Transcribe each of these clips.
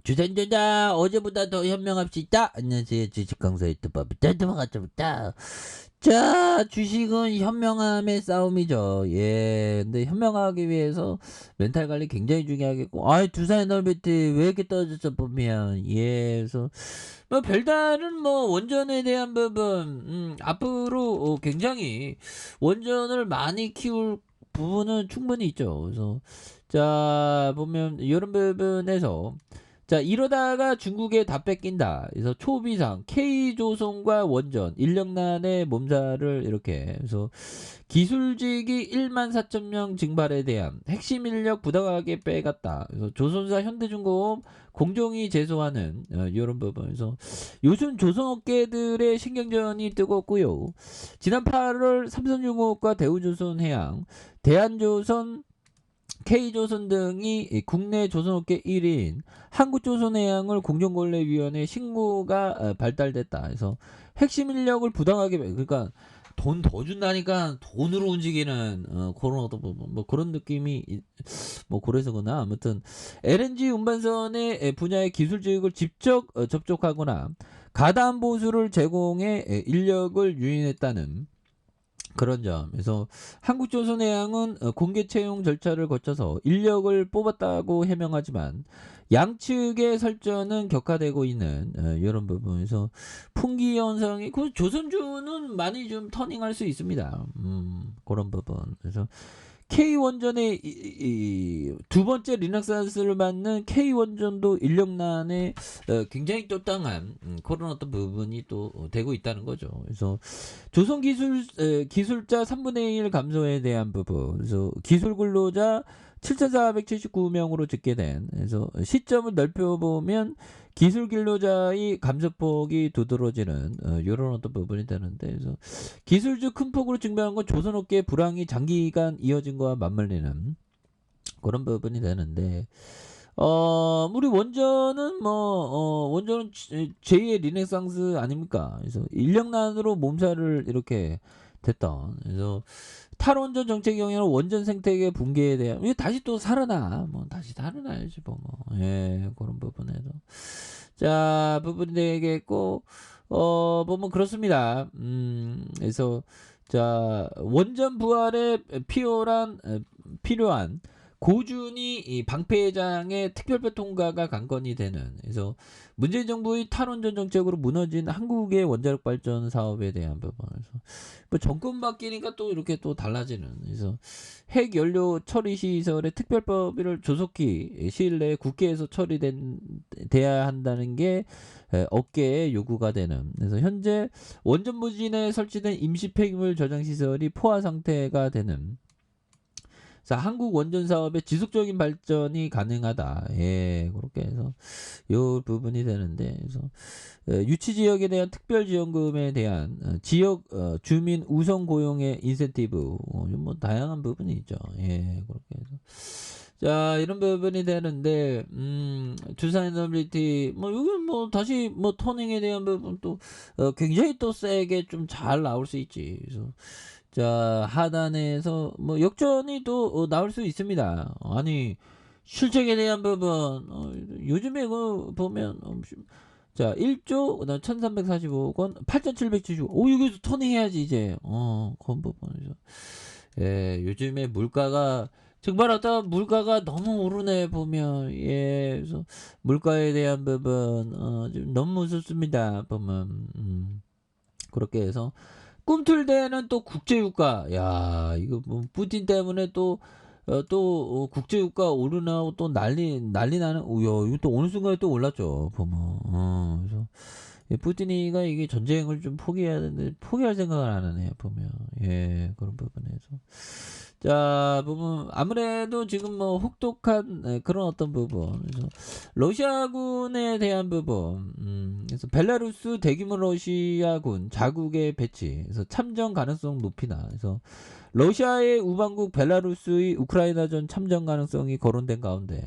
주전전자 어제보다 더 현명합시다. 안녕하세요. 주식강사 유튜버 반갑습니다. 자, 주식은 현명함의 싸움이죠. 예, 근데 현명하기 위해서 멘탈 관리 굉장히 중요하겠고, 두산 에너비티 왜 이렇게 떨어졌어 보면, 예, 그래서 뭐 별다른 뭐 원전에 대한 부분, 앞으로 굉장히 원전을 많이 키울 부분은 충분히 있죠. 그래서 자 보면 이런 부분에서 자 이러다가 중국에 다 뺏긴다. 그래서 초비상 K조선과 원전 인력난의 몸살을 이렇게 그래서 기술직이 1만 4천 명 증발에 대한 핵심 인력 부당하게 빼갔다. 그래서 조선사 현대중공업 공정위 제소하는 이런 부분에서 요즘 조선업계들의 신경전이 뜨겁고요. 지난 8월 삼성중공업과 대우조선해양, 대한조선 K조선 등이 국내 조선업계 1인 한국조선해양을 공정거래위원회 신고가 발달됐다. 그래서 핵심 인력을 부당하게 그러니까 돈 더 준다니까 돈으로 움직이는 그런 어떤 뭐 그런 느낌이 뭐 그래서거나 아무튼 LNG 운반선의 분야의 기술직을 직접 접촉하거나 가담 보수를 제공해 인력을 유인했다는 그런 점. 그래서 한국조선해양은 공개 채용 절차를 거쳐서 인력을 뽑았다고 해명하지만 양측의 설전은 격화되고 있는 이런 부분에서 풍기 현상이 그 조선주는 많이 좀 터닝할 수 있습니다. 그런 부분. 그래서 K원전의 두 번째 리넥산스를 받는 K원전도 인력난에 굉장히 또 땅한 그런 어떤 부분이 또 되고 있다는 거죠. 그래서 기술자 3분의 1 감소에 대한 부분, 그래서 기술 근로자 7,479명으로 집계된, 그래서 시점을 넓혀보면 기술 근로자의 감소폭이 두드러지는 이런 어떤 부분이 되는데, 그래서 기술적 큰 폭으로 증가한 건 조선업계의 불황이 장기간 이어진 거와 맞물리는 그런 부분이 되는데, 우리 원전은 원전은 제2의 리네상스 아닙니까? 그래서 인력난으로 몸살을 이렇게 됐던, 그래서 탈원전 정책 영향으로 원전 생태계 붕괴에 대한, 이게 다시 또 살아나, 다시 살아나야지, 예, 그런 부분에서. 자, 부분이 되겠고, 보면 그렇습니다. 그래서, 자, 원전 부활에 필요한 고준위 이 방패장의 특별법 통과가 관건이 되는, 그래서 문재인 정부의 탈원전 정책으로 무너진 한국의 원자력 발전 사업에 대한 부분에서 뭐 정권 바뀌니까 또 이렇게 또 달라지는, 그래서 핵 연료 처리 시설의 특별법을 조속히 시일 내에 국회에서 돼야 한다는 게 업계의 요구가 되는, 그래서 현재 원전 부진에 설치된 임시 폐기물 저장 시설이 포화 상태가 되는, 자, 한국 원전 사업의 지속적인 발전이 가능하다. 예, 그렇게 해서 요 부분이 되는데, 그래서 유치 지역에 대한 특별 지원금에 대한 지역 주민 우선 고용의 인센티브, 뭐 다양한 부분이 있죠. 예, 그렇게 해서 자, 이런 부분이 되는데, 두산에너빌리티 이건 다시 터닝에 대한 부분 또 굉장히 또 세게 좀 잘 나올 수 있지. 그래서 자, 하단에서 역전이 또 나올 수 있습니다. 아니, 실적에 대한 부분, 요즘에 그 보면, 자, 1조, 그다음 1345억 원, 8775억. 여기서 터닝해야지, 이제. 그런 부분이죠. 예, 요즘에 물가가, 정말 어떤 물가가 너무 오르네, 보면. 예, 그래서 물가에 대한 부분, 좀 너무 무섭습니다, 보면. 그렇게 해서. 꿈틀대는 또 국제유가, 야, 이거 푸틴 때문에 국제유가 오르나고 또 난리 나는, 이거 또 어느 순간에 또 올랐죠, 보면. 그래서 푸틴이가 이게 전쟁을 좀 포기해야 되는데 포기할 생각을 안 하네요, 보면. 예, 그런 부분에서. 자, 보면 아무래도 지금 혹독한 그런 어떤 부분, 그래서 러시아군에 대한 부분, 그래서 벨라루스 대규모 러시아군 자국의 배치, 그래서 참전 가능성 높이나, 그래서 러시아의 우방국 벨라루스의 우크라이나전 참전 가능성이 거론된 가운데,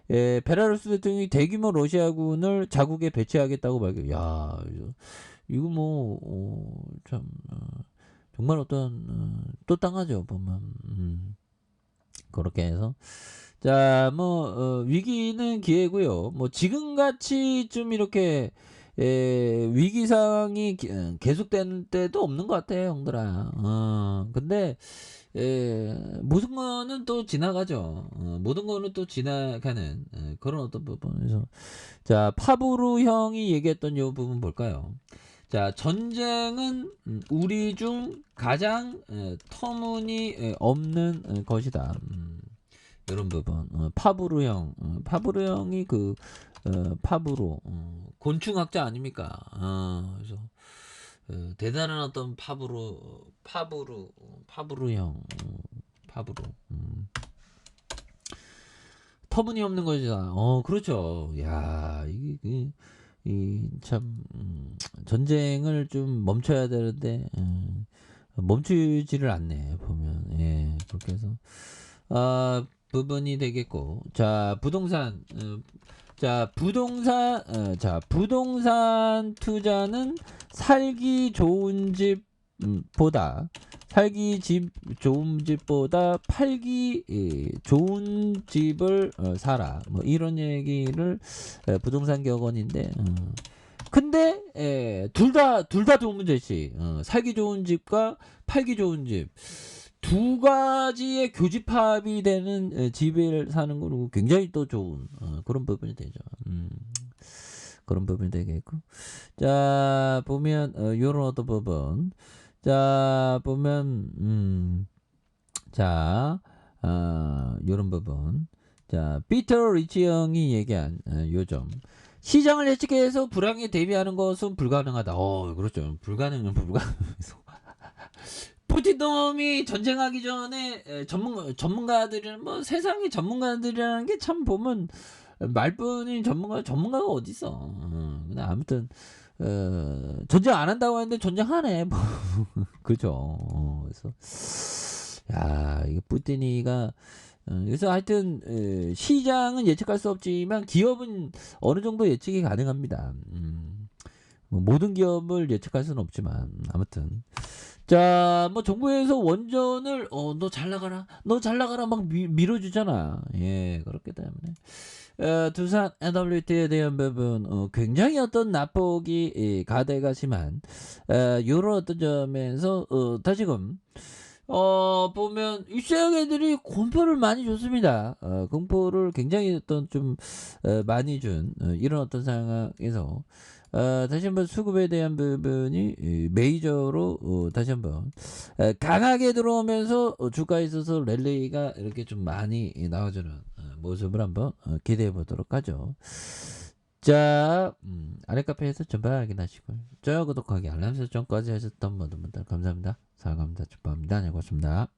베라루스 대통령이 대규모 러시아군을 자국에 배치하겠다고 발표. 야, 이거 참 정말 어떤 또 땅하죠, 보면. 그렇게 해서 자, 위기는 기회고요. 뭐 지금같이 좀 이렇게 위기 상황이 계속되는 때도 없는 것 같아요, 형들아. 근데 모든 거는 또 지나가죠. 모든 거는 또 지나가는 그런 어떤 부분에서 자, 파브르 형이 얘기했던 요 부분 볼까요? 자, 전쟁은 우리 중 가장 터무니없는 것이다. 이런 부분. 파브르 형, 파브르 형이 파브로 곤충학자 아닙니까? 그래서 대단한 어떤 파브르 형, 파브르. 터무니없는 것이다. 그렇죠. 야, 참, 전쟁을 좀 멈춰야 되는데, 멈추지를 않네, 보면. 예, 그렇게 해서, 부분이 되겠고. 자, 부동산 투자는 살기 좋은 좋은 집보다 팔기 좋은 집을 사라. 뭐 이런 얘기를 부동산 격언인데. 근데 둘 다 좋은 문제지. 살기 좋은 집과 팔기 좋은 집. 두 가지의 교집합이 되는 집을 사는 거는 굉장히 또 좋은 그런 부분이 되죠. 그런 부분이 되겠고. 자, 보면 요런 어떤 부분. 자, 보면 자, 요런 부분. 자, 피터 리치 형이 얘기한 요점. 시장을 예측해서 불황에 대비하는 것은 불가능하다. 그렇죠. 불가능해서. 푸틴 놈이 전쟁하기 전에 전문가들은 뭐 세상의 전문가들이라는 게 참 보면 말뿐인 전문가가 어디 있어. 근데 아무튼 전쟁 안 한다고 했는데 전쟁하네. 뭐. 그죠. 그래서 야, 이거 푸틴이가 그래서 하여튼 시장은 예측할 수 없지만 기업은 어느 정도 예측이 가능합니다. 뭐 모든 기업을 예측할 수는 없지만 아무튼 자, 뭐 정부에서 원전을 너 잘 나가라, 너 잘 나가라 막 밀어주잖아. 예, 그렇기 때문에 두산 NWT에 대한 부분 굉장히 어떤 납폭이 가대가 심한 요런 어떤 점에서 다시금 보면 입시형 애들이 공포를 많이 줬습니다. 공포를 굉장히 어떤 좀 많이 준 이런 어떤 상황에서 다시 한번 수급에 대한 부분이 메이저로 다시 한번 강하게 들어오면서 주가에 있어서 랠리가 이렇게 좀 많이 나와주는 모습을 한번 기대해 보도록 하죠. 자, 아래 카페에서 전방 확인하시고요. 좋아요, 구독하기, 알람 설정까지 하셨던 모든 분들 감사합니다. 사랑합니다. 축복합니다. 안녕히 계십니다.